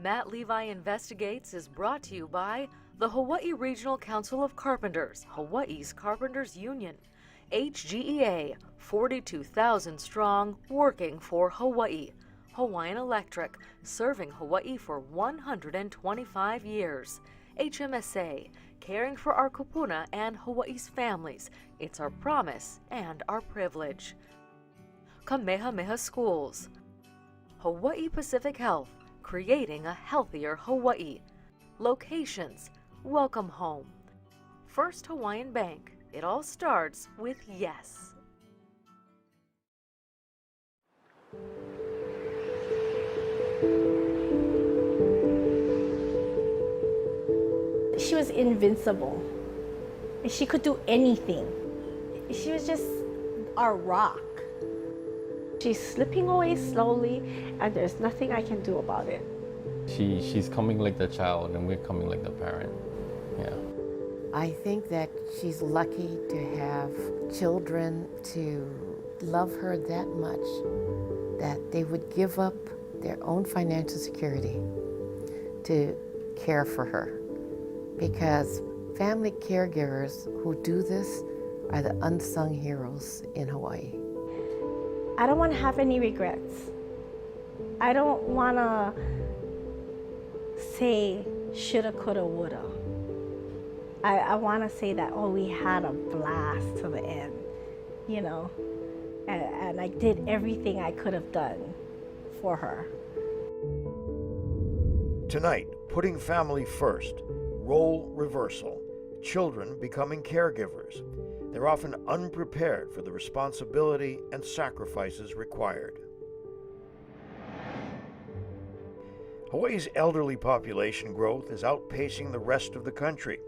Matt Levi Investigates is brought to you by the Hawaii Regional Council of Carpenters, Hawaii's Carpenters Union. HGEA, 42,000 strong, working for Hawaii. Hawaiian Electric, serving Hawaii for 125 years. HMSA, caring for our kupuna and Hawaii's families. It's our promise and our privilege. Kamehameha Schools. Hawaii Pacific Health, creating a healthier Hawaii. Locations, welcome home. First Hawaiian Bank, it all starts with yes. She was invincible. She could do anything. She was just our rock. She's slipping away slowly, and there's nothing I can do about it. She's coming like the child, and we're coming like the parent. Yeah. I think that she's lucky to have children to love her that much that they would give up their own financial security to care for her. Because family caregivers who do this are the unsung heroes in Hawaii. I don't want to have any regrets. I don't want to say shoulda, coulda, woulda. I want to say that, oh, we had a blast to the end, you know, and I did everything I could have done for her. Tonight, putting family first, role reversal, children becoming caregivers. They're often unprepared for the responsibility and sacrifices required. Hawaii's elderly population growth is outpacing the rest of the country.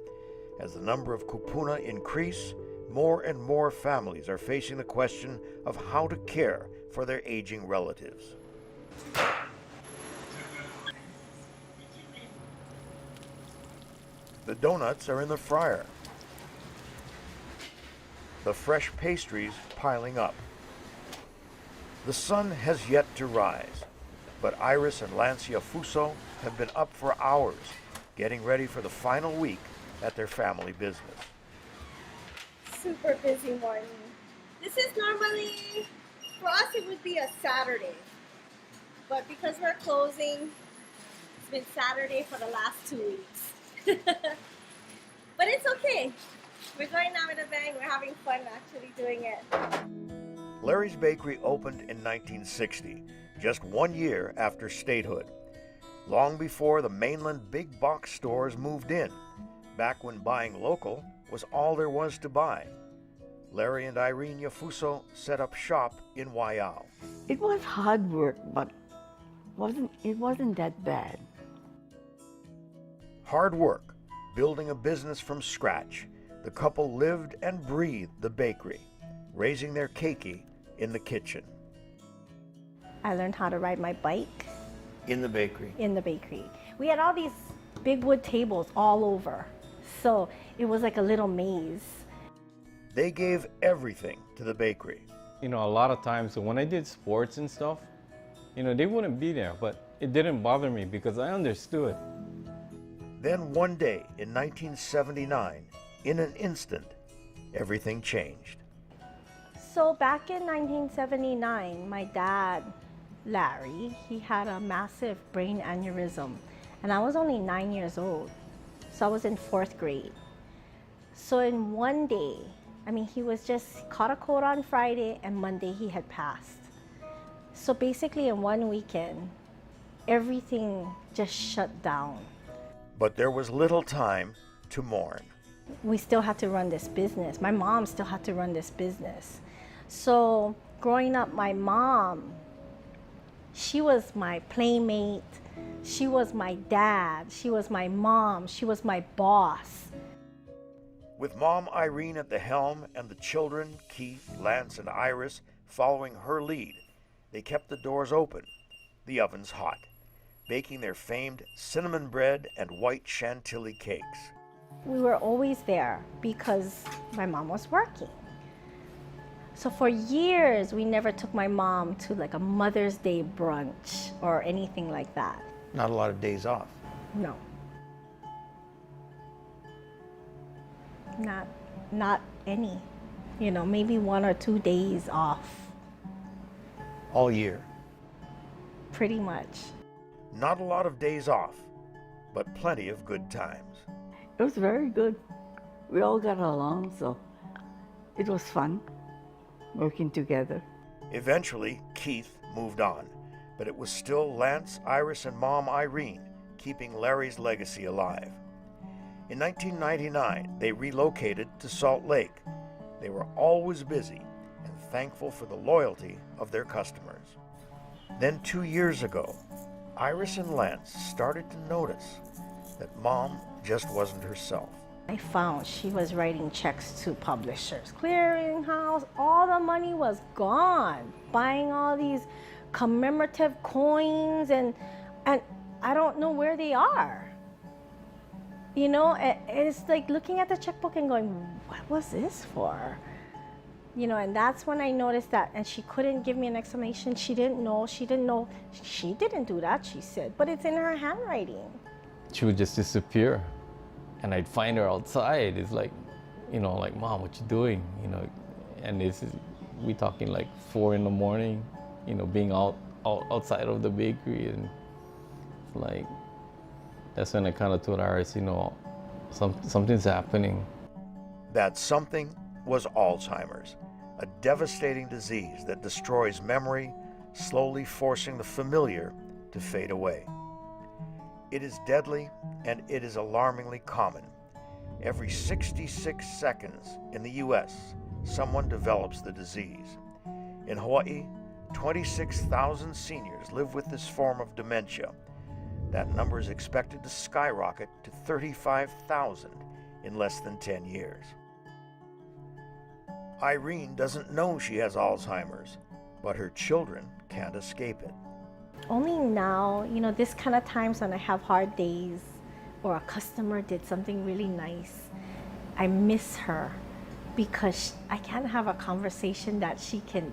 As the number of kupuna increase, more and more families are facing the question of how to care for their aging relatives. The donuts are in the fryer. The fresh pastries piling up. The sun has yet to rise, but Iris and Lance Yafuso have been up for hours, getting ready for the final week at their family business. Super busy morning. This is normally, for us it would be a Saturday, but because we're closing, it's been Saturday for the last 2 weeks. But it's okay. We're going now with a bang. We're having fun actually doing it. Larry's Bakery opened in 1960, just 1 year after statehood. Long before the mainland big box stores moved in, back when buying local was all there was to buy. Larry and Irene Yafuso set up shop in Waiau. It was hard work, but it wasn't that bad. Hard work, building a business from scratch. The couple lived and breathed the bakery, raising their keiki in the kitchen. I learned how to ride my bike In the bakery. in the bakery. We had all these big wood tables all over, so it was like a little maze. They gave everything to the bakery. You know, a lot of times when I did sports and stuff, you know, they wouldn't be there, but it didn't bother me because I understood. Then one day in 1979, in an instant, everything changed. So back in 1979, my dad, Larry, he had a massive brain aneurysm, and I was only 9 years old. So I was in 4th grade. So in one day, I mean, he was just caught a cold on Friday, and Monday he had passed. So basically in one weekend, everything just shut down. But there was little time to mourn. We still had to run this business. My mom still had to run this business. So growing up, my mom, she was my playmate, she was my dad, she was my mom, she was my boss. With Mom Irene at the helm and the children, Keith, Lance, and Iris, following her lead, they kept the doors open, the ovens hot, baking their famed cinnamon bread and white chantilly cakes. We were always there because my mom was working. So for years, we never took my mom to like a Mother's Day brunch or anything like that. Not a lot of days off. No. Not any. You know, maybe 1 or 2 days off. All year. Pretty much. Not a lot of days off, but plenty of good times. It was very good. We all got along, so it was fun working together. Eventually, Keith moved on, but it was still Lance, Iris, and Mom Irene keeping Larry's legacy alive. In 1999, they relocated to Salt Lake. They were always busy and thankful for the loyalty of their customers. Then 2 years ago, Iris and Lance started to notice that Mom just wasn't herself. I found she was writing checks to publishers, clearinghouse, all the money was gone. Buying all these commemorative coins and I don't know where they are. You know, it's like looking at the checkbook and going, what was this for? You know, and that's when I noticed that, and she couldn't give me an explanation. She didn't know. She didn't do that, she said, but it's in her handwriting. She would just disappear, and I'd find her outside. It's like, you know, like, Mom, what you doing? You know, and we talking like 4 in the morning, you know, being outside of the bakery, and it's like, that's when I kind of told Iris, you know, something's happening. That something was Alzheimer's, a devastating disease that destroys memory, slowly forcing the familiar to fade away. It is deadly and it is alarmingly common. Every 66 seconds in the U.S., someone develops the disease. In Hawaii, 26,000 seniors live with this form of dementia. That number is expected to skyrocket to 35,000 in less than 10 years. Irene doesn't know she has Alzheimer's, but her children can't escape it. Only now, you know, this kind of times when I have hard days or a customer did something really nice, I miss her because I can't have a conversation that she can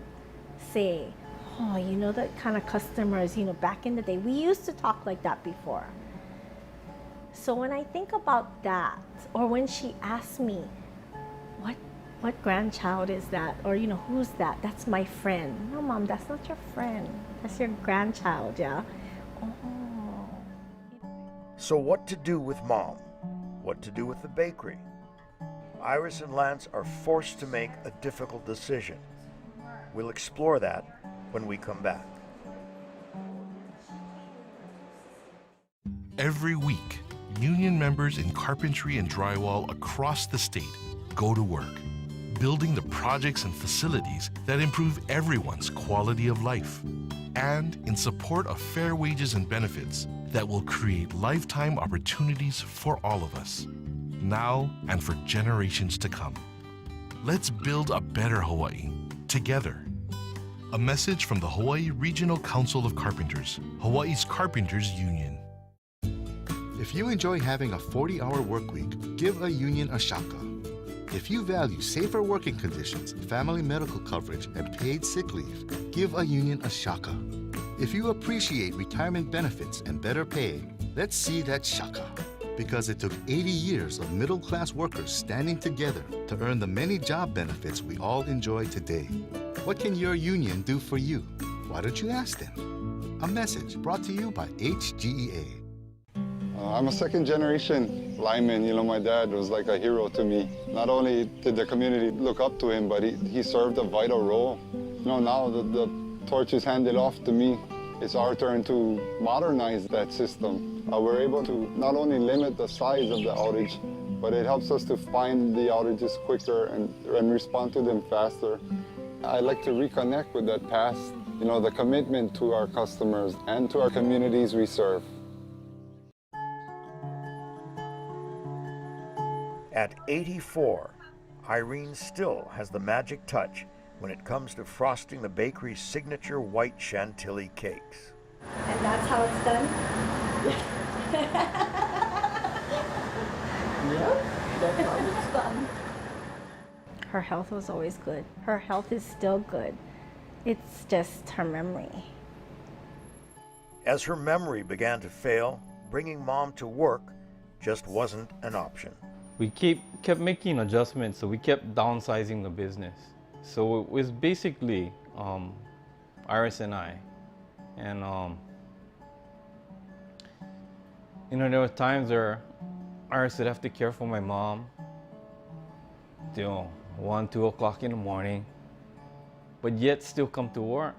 say, oh, you know, that kind of customers, you know, back in the day, we used to talk like that before. So when I think about that, or when she asks me, what grandchild is that? Or, you know, who's that? That's my friend. No, Mom, that's not your friend. That's your grandchild, yeah? Oh. So what to do with Mom? What to do with the bakery? Iris and Lance are forced to make a difficult decision. We'll explore that when we come back. Every week, union members in carpentry and drywall across the state go to work, building the projects and facilities that improve everyone's quality of life, and in support of fair wages and benefits that will create lifetime opportunities for all of us, now and for generations to come. Let's build a better Hawaii, together. A message from the Hawaii Regional Council of Carpenters, Hawaii's Carpenters Union. If you enjoy having a 40-hour work week, give a union a shaka. If you value safer working conditions, family medical coverage, and paid sick leave, give a union a shaka. If you appreciate retirement benefits and better pay, let's see that shaka. Because it took 80 years of middle-class workers standing together to earn the many job benefits we all enjoy today. What can your union do for you? Why don't you ask them? A message brought to you by HGEA. I'm a second-generation lineman. You know, my dad was like a hero to me. Not only did the community look up to him, but he served a vital role. You know, now the torch is handed off to me. It's our turn to modernize that system. We're able to not only limit the size of the outage, but it helps us to find the outages quicker and respond to them faster. I like to reconnect with that past, you know, the commitment to our customers and to our communities we serve. At 84, Irene still has the magic touch when it comes to frosting the bakery's signature white chantilly cakes. And that's how it's done? Yep, that's how it's done. Her health was always good. Her health is still good. It's just her memory. As her memory began to fail, bringing Mom to work just wasn't an option. We kept making adjustments, so we kept downsizing the business. So it was basically Iris and I. And there were times where Iris would have to care for my mom till 1, 2 o'clock in the morning, but yet still come to work.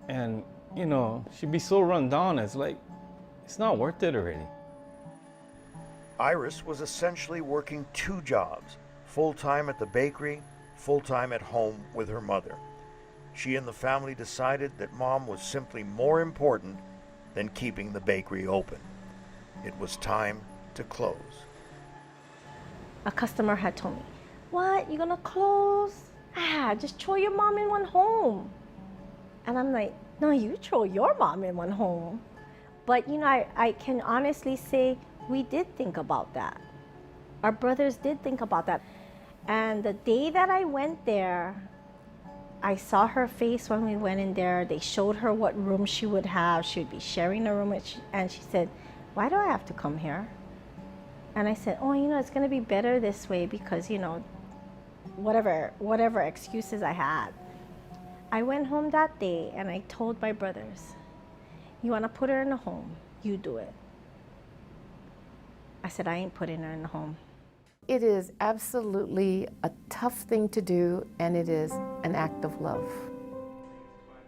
And she'd be so run down, it's like, it's not worth it already. Iris was essentially working 2 jobs, full-time at the bakery, full-time at home with her mother. She and the family decided that Mom was simply more important than keeping the bakery open. It was time to close. A customer had told me, "What, you're gonna close? Just throw your mom in one home." And I'm like, "No, you throw your mom in one home." But I can honestly say we did think about that. Our brothers did think about that. And the day that I went there, I saw her face when we went in there. They showed her what room she would have. She would be sharing a room, and she said, "Why do I have to come here?" And I said, "Oh, it's going to be better this way because, whatever excuses I had." I went home that day and I told my brothers, "You want to put her in a home? You do it." I said, "I ain't putting her in a home." It is absolutely a tough thing to do, and it is an act of love.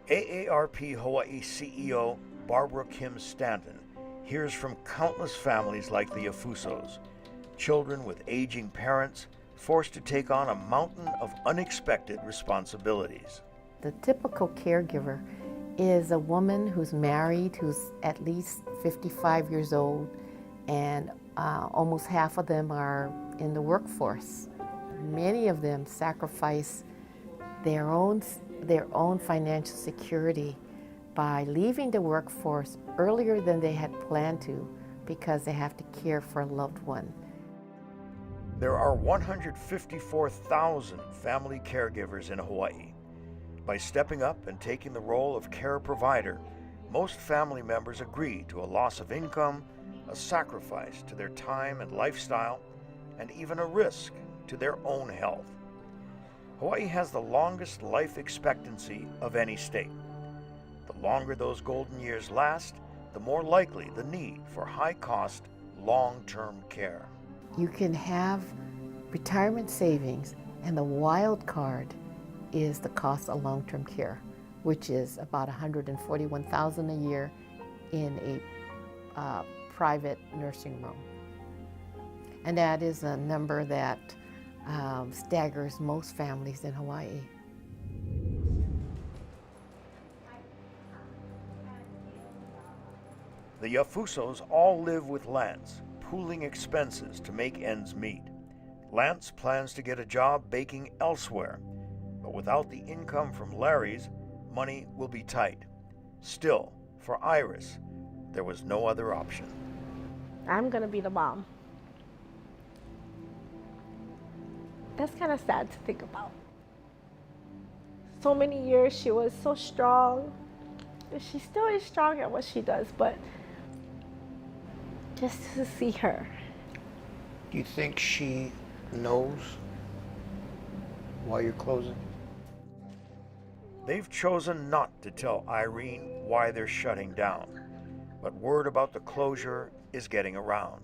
AARP Hawaii CEO Barbara Kim Stanton hears from countless families like the Yafusos, children with aging parents forced to take on a mountain of unexpected responsibilities. The typical caregiver is a woman who's married, who's at least 55 years old, and almost half of them are in the workforce. Many of them sacrifice their own financial security by leaving the workforce earlier than they had planned to because they have to care for a loved one. There are 154,000 family caregivers in Hawaii. By stepping up and taking the role of care provider, most family members agree to a loss of income, a sacrifice to their time and lifestyle, and even a risk to their own health. Hawaii has the longest life expectancy of any state. The longer those golden years last, the more likely the need for high-cost, long-term care. You can have retirement savings, and the wild card is the cost of long-term care, which is about $141,000 a year in a private nursing room. And that is a number that staggers most families in Hawaii. The Yafusos all live with Lance, pooling expenses to make ends meet. Lance plans to get a job baking elsewhere, but without the income from Larry's, money will be tight. Still, for Iris, there was no other option. I'm gonna be the mom. That's kind of sad to think about. So many years she was so strong. She still is strong at what she does, but just to see her. Do you think she knows why you're closing? They've chosen not to tell Irene why they're shutting down, but word about the closure is getting around.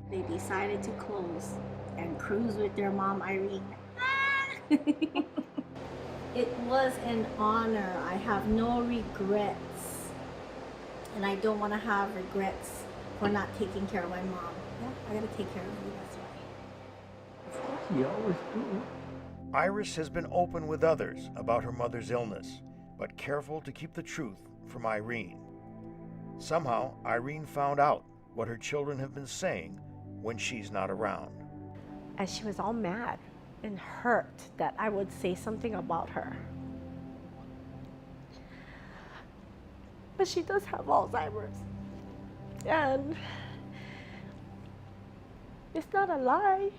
They decided to close and cruise with their mom, Irene. It was an honor. I have no regrets. And I don't want to have regrets for not taking care of my mom. Yeah, I gotta take care of you, that's right. You always do. Iris has been open with others about her mother's illness, but careful to keep the truth from Irene. Somehow, Irene found out what her children have been saying when she's not around. And she was all mad and hurt that I would say something about her. But she does have Alzheimer's. And it's not a lie.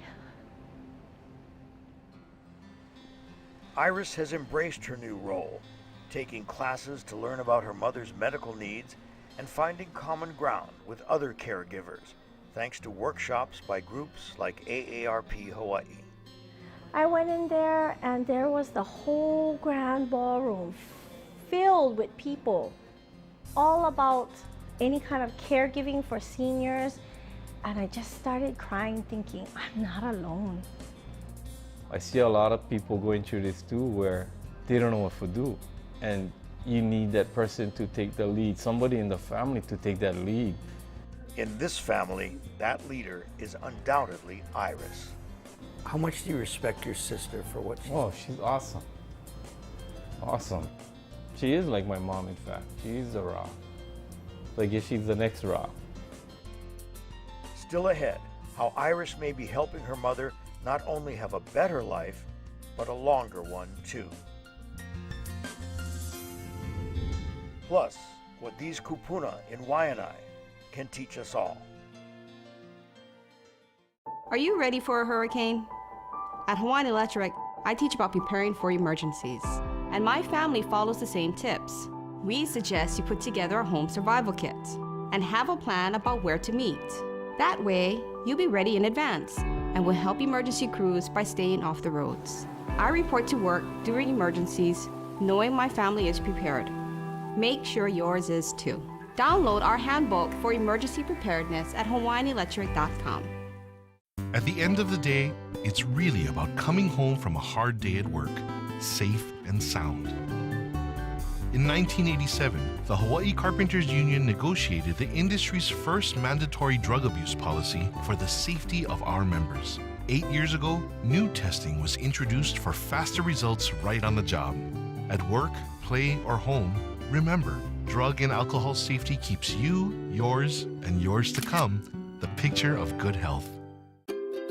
Iris has embraced her new role, taking classes to learn about her mother's medical needs and finding common ground with other caregivers, thanks to workshops by groups like AARP Hawaii. I went in there and there was the whole grand ballroom filled with people, all about any kind of caregiving for seniors. And I just started crying thinking, I'm not alone. I see a lot of people going through this too where they don't know what to do. And you need that person to take the lead, somebody in the family to take that lead. In this family, that leader is undoubtedly Iris. How much do you respect your sister for what she's Oh, she's awesome. Awesome. She is like my mom, in fact. She is a rock. Like if she's the next rock. Still ahead, how Iris may be helping her mother not only have a better life, but a longer one too. Plus, what these kupuna in Waianae can teach us all. Are you ready for a hurricane? At Hawaiian Electric, I teach about preparing for emergencies, and my family follows the same tips. We suggest you put together a home survival kit and have a plan about where to meet. That way, you'll be ready in advance and will help emergency crews by staying off the roads. I report to work during emergencies, knowing my family is prepared. Make sure yours is too. Download our handbook for emergency preparedness at hawaiianelectric.com. At the end of the day, it's really about coming home from a hard day at work, safe and sound. In 1987, the Hawaii Carpenters Union negotiated the industry's first mandatory drug abuse policy for the safety of our members. 8 years ago, new testing was introduced for faster results right on the job. At work, play, or home, remember, drug and alcohol safety keeps you, yours, and yours to come the picture of good health.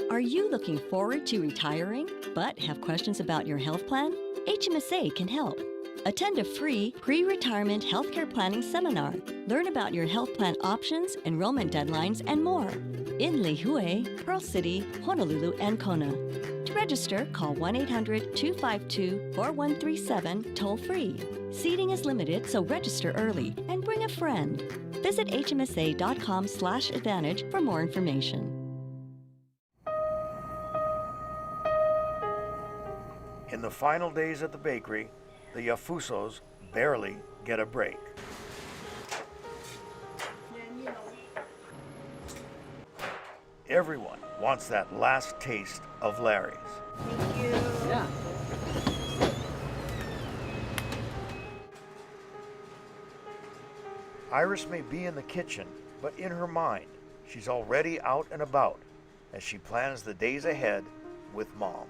Are you looking forward to retiring but have questions about your health plan? HMSA can help. Attend a free pre-retirement healthcare planning seminar. Learn about your health plan options, enrollment deadlines, and more. In Lihue, Pearl City, Honolulu, and Kona. To register, call 1-800-252-4137 toll-free. Seating is limited, so register early and bring a friend. Visit hmsa.com/advantage for more information. In the final days at the bakery, the Yafusos barely get a break. Everyone wants that last taste of Larry's. Thank you. Yeah. Iris may be in the kitchen, but in her mind, she's already out and about as she plans the days ahead with Mom.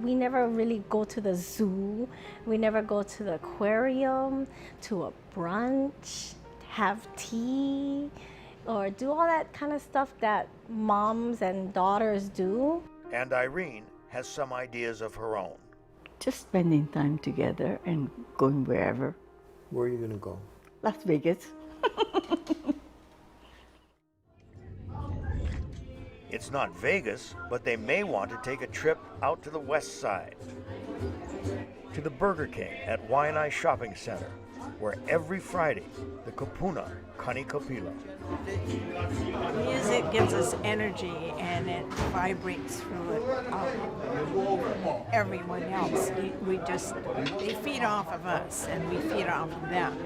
We never really go to the zoo. We never go to the aquarium, to a brunch, have tea, or do all that kind of stuff that moms and daughters do. And Irene has some ideas of her own. Just spending time together and going wherever. Where are you gonna go? Las Vegas. It's not Vegas, but they may want to take a trip out to the west side, to the Burger King at Waianae Shopping Center, where every Friday the kupuna chronicle. Music gives us energy and it vibrates through everyone else. They feed off of us and we feed off of them.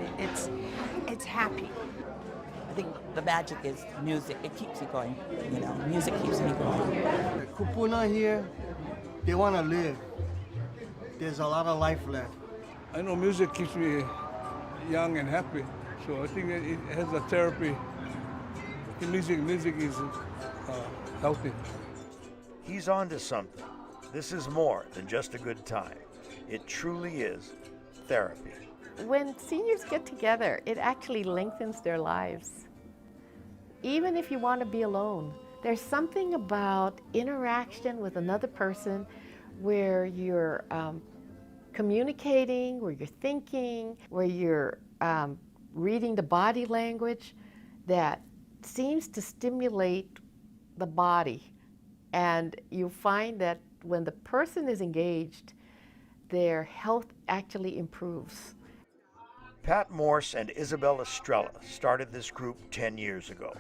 It's happy. I think the magic is music. It keeps you going. You know, music keeps me going. The kupuna here, they want to live. There's a lot of life left. I know music keeps me young and happy, so I think it has a therapy. Music is healthy. He's on to something. This is more than just a good time. It truly is therapy. When seniors get together, it actually lengthens their lives. Even if you want to be alone, there's something about interaction with another person where you're communicating, where you're thinking, where you're reading the body language that seems to stimulate the body. And you find that when the person is engaged, their health actually improves. Pat Morse and Isabel Estrella started this group 10 years ago.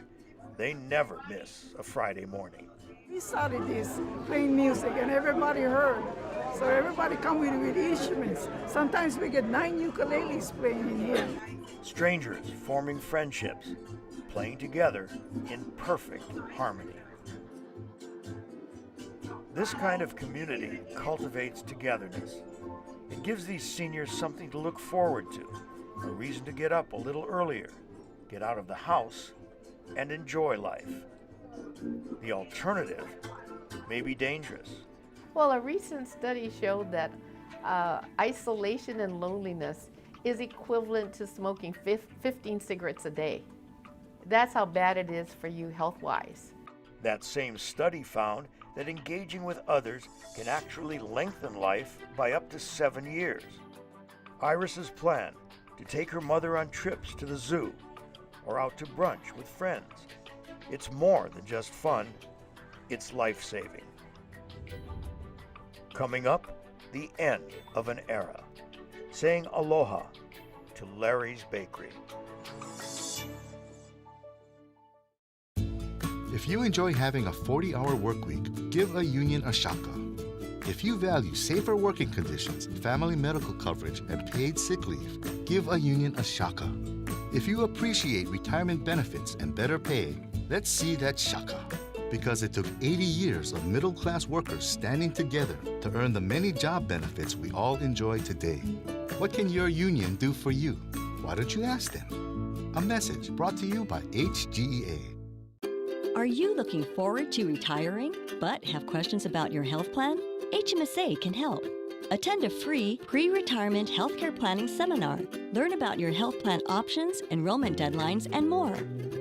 They never miss a Friday morning. We started this playing music and everybody heard. So everybody come with instruments. Sometimes we get 9 ukuleles playing in here. Strangers forming friendships, playing together in perfect harmony. This kind of community cultivates togetherness. It gives these seniors something to look forward to, a reason to get up a little earlier, get out of the house, and enjoy life. The alternative may be dangerous. Well, a recent study showed that isolation and loneliness is equivalent to smoking 15 cigarettes a day. That's how bad it is for you health-wise. That same study found that engaging with others can actually lengthen life by up to 7 years. Iris's plan to take her mother on trips to the zoo or out to brunch with friends. It's more than just fun, it's life-saving. Coming up, the end of an era. Saying aloha to Larry's Bakery. If you enjoy having a 40-hour work week, give a union a shaka. If you value safer working conditions, family medical coverage, and paid sick leave, give a union a shaka. If you appreciate retirement benefits and better pay, let's see that shaka. Because it took 80 years of middle-class workers standing together to earn the many job benefits we all enjoy today. What can your union do for you? Why don't you ask them? A message brought to you by HGEA. Are you looking forward to retiring but have questions about your health plan? HMSA can help. Attend a free pre-retirement healthcare planning seminar. Learn about your health plan options, enrollment deadlines, and more.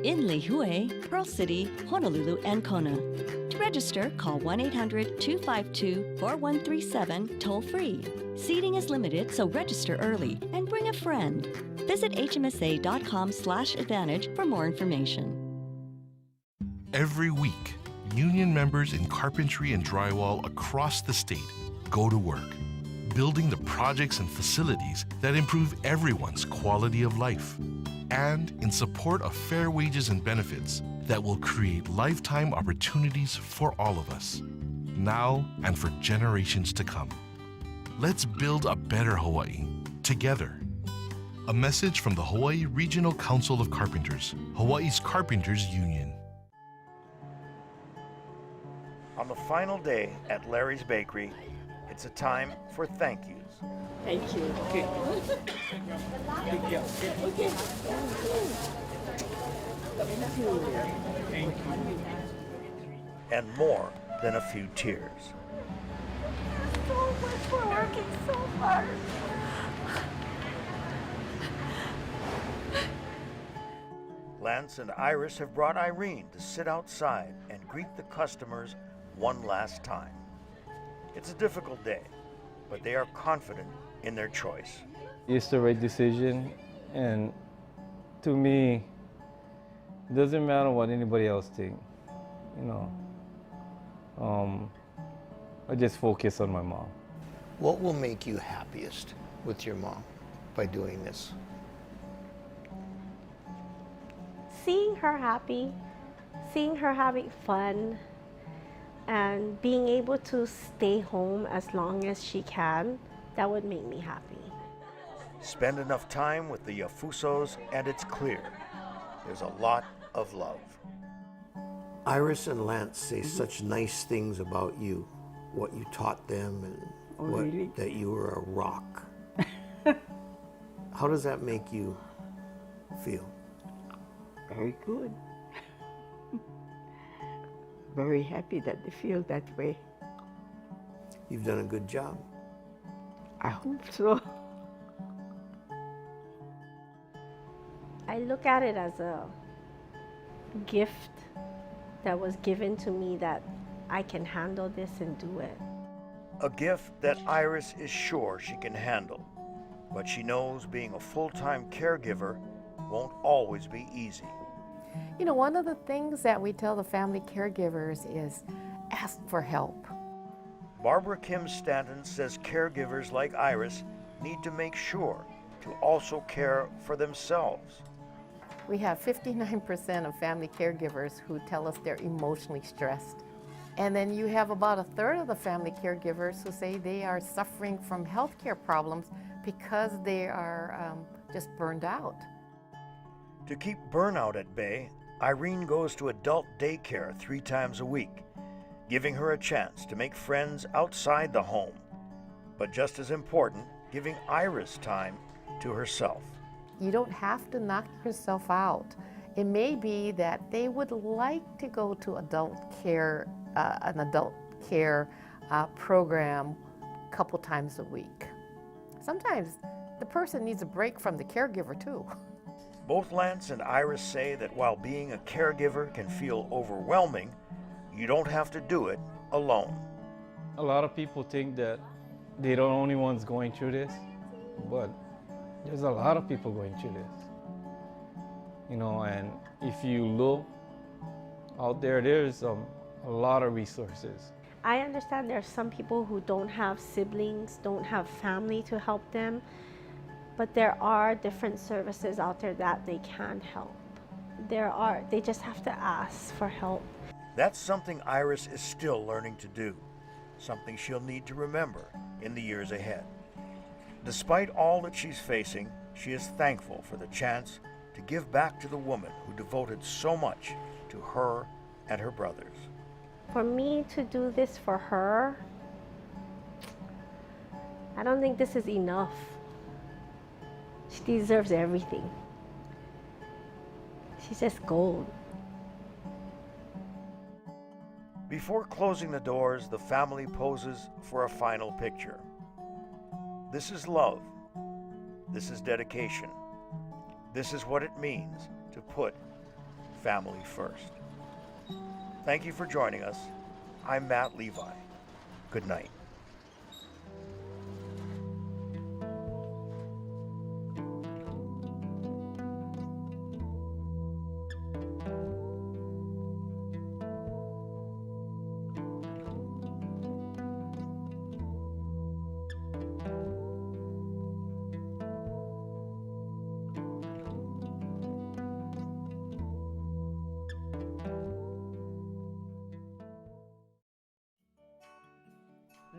In Lihue, Pearl City, Honolulu, and Kona. To register, call 1-800-252-4137 toll-free. Seating is limited, so register early and bring a friend. Visit hmsa.com/advantage for more information. Every week, union members in carpentry and drywall across the state go to work, building the projects and facilities that improve everyone's quality of life, and in support of fair wages and benefits that will create lifetime opportunities for all of us, now and for generations to come. Let's build a better Hawaii, together. A message from the Hawaii Regional Council of Carpenters, Hawaii's Carpenters Union. On the final day at Larry's Bakery, it's a time for thank yous. Thank you. Okay. And more than a few tears. So much for working so hard. Lance and Iris have brought Irene to sit outside and greet the customers one last time. It's a difficult day, but they are confident in their choice. It's the right decision, and to me, it doesn't matter what anybody else thinks. I just focus on my mom. What will make you happiest with your mom by doing this? Seeing her happy, seeing her having fun, and being able to stay home as long as she can, that would make me happy. Spend enough time with the Yafusos and it's clear there's a lot of love. Iris and Lance say such nice things about you, what you taught them, and really? that you were a rock. How does that make you feel? Very good. Very happy that they feel that way. You've done a good job. I hope so. I look at it as a gift that was given to me that I can handle this and do it. A gift that Iris is sure she can handle, but she knows being a full-time caregiver won't always be easy. You know, one of the things that we tell the family caregivers is ask for help. Barbara Kim Stanton says caregivers like Iris need to make sure to to also care for themselves. We have 59% of family caregivers who tell us they're emotionally stressed. And then you have about a third of the family caregivers who say they are suffering from healthcare problems because they are just burned out. To keep burnout at bay, Irene goes to adult daycare 3 times a week, giving her a chance to make friends outside the home. But just as important, giving Iris time to herself. You don't have to knock yourself out. It may be that they would like to go to adult care, an adult care program a couple times a week. Sometimes the person needs a break from the caregiver too. Both Lance and Iris say that while being a caregiver can feel overwhelming, you don't have to do it alone. A lot of people think that they're the only ones going through this, but there's a lot of people going through this. You know, and if you look out there, there's a lot of resources. I understand there's some people who don't have siblings, don't have family to help them, but there are different services out there that they can help. They just have to ask for help. That's something Iris is still learning to do, something she'll need to remember in the years ahead. Despite all that she's facing, she is thankful for the chance to give back to the woman who devoted so much to her and her brothers. For me to do this for her, I don't think this is enough. She deserves everything. She's just gold. Before closing the doors, the family poses for a final picture. This is love. This is dedication. This is what it means to put family first. Thank you for joining us. I'm Matt Levi. Good night.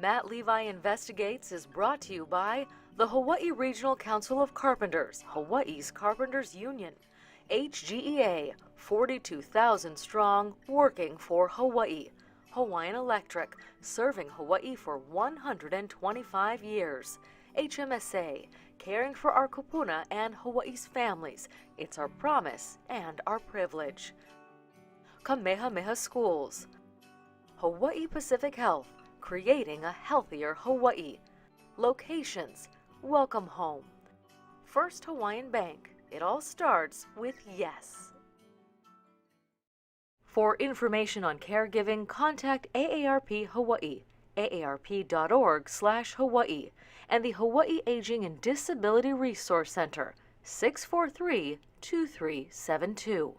Matt Levi Investigates is brought to you by the Hawaii Regional Council of Carpenters, Hawaii's Carpenters Union. HGEA, 42,000 strong, working for Hawaii. Hawaiian Electric, serving Hawaii for 125 years. HMSA, caring for our kupuna and Hawaii's families. It's our promise and our privilege. Kamehameha Schools. Hawaii Pacific Health, creating a healthier Hawaii. Locations, welcome home. First Hawaiian Bank, it all starts with yes. For information on caregiving, contact AARP Hawaii, aarp.org/Hawaii, and the Hawaii Aging and Disability Resource Center, 643-2372.